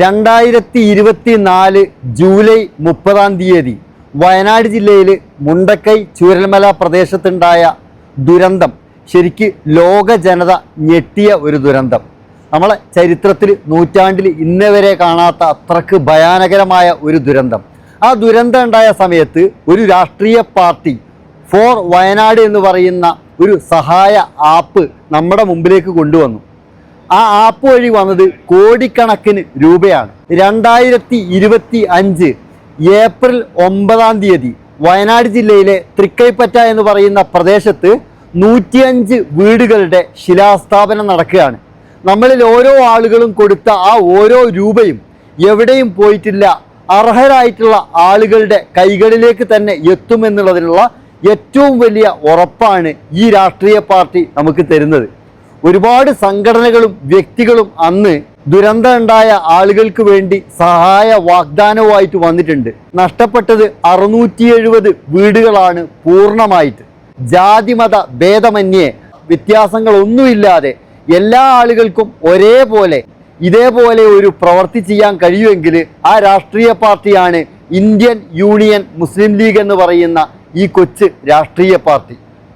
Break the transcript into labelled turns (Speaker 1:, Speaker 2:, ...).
Speaker 1: 2024 July 30 Wayanad ജില്ലയിൽ മുണ്ടക്കൈ ചൂരൽമല പ്രദേശത്തുണ്ടായ ദുരന്തം ശരിക്ക് ലോക ജനത ഞെട്ടിയ ഒരു ദുരന്തം. നമ്മളെ ചരിത്രത്തിൽ നൂറ്റാണ്ടിൽ ഇന്നവരെ കാണാത്ത അത്രക്ക് ഭയാനകരമായ ഒരു ദുരന്തം. ആ ദുരന്തം ഉണ്ടായ സമയത്ത് ഒരു രാഷ്ട്രീയ പാർട്ടി ഫോർ വയനാട് എന്ന് പറയുന്ന ഒരു സഹായ ആപ്പ് നമ്മുടെ മുമ്പിലേക്ക് കൊണ്ടുവന്നു. ആ ആപ്പ് വഴി വന്നത് കോടിക്കണക്കിന് രൂപയാണ്. 2025 ഏപ്രിൽ 9 വയനാട് ജില്ലയിലെ തൃക്കൈപ്പറ്റ എന്ന് പറയുന്ന പ്രദേശത്ത് 105 വീടുകളുടെ ശിലാസ്ഥാപനം നടക്കുകയാണ്. നമ്മളിൽ ഓരോ ആളുകളും കൊടുത്ത ആ ഓരോ രൂപയും എവിടെയും പോയിട്ടില്ല, അർഹരായിട്ടുള്ള ആളുകളുടെ കൈകളിലേക്ക് തന്നെ എത്തുമെന്നുള്ളതിനുള്ള ഏറ്റവും വലിയ ഉറപ്പാണ് ഈ രാഷ്ട്രീയ പാർട്ടി നമുക്ക് തരുന്നത്. ഒരുപാട് സംഘടനകളും വ്യക്തികളും അന്ന് ദുരന്തം ഉണ്ടായ ആളുകൾക്ക് വേണ്ടി സഹായ വാഗ്ദാനവുമായിട്ട് വന്നിട്ടുണ്ട്. നഷ്ടപ്പെട്ടത് 670 വീടുകളാണ് പൂർണ്ണമായിട്ട്. ജാതിമത ഭേദമന്യേ വ്യത്യാസങ്ങളൊന്നുമില്ലാതെ എല്ലാ ആളുകൾക്കും ഒരേപോലെ ഇതേപോലെ ഒരു പ്രവൃത്തി ചെയ്യാൻ കഴിയുമെങ്കിൽ ആ രാഷ്ട്രീയ പാർട്ടിയാണ് ഇന്ത്യൻ യൂണിയൻ മുസ്ലിം ലീഗ് എന്ന് പറയുന്ന ഈ കൊച്ചു രാഷ്ട്രീയ പാർട്ടി.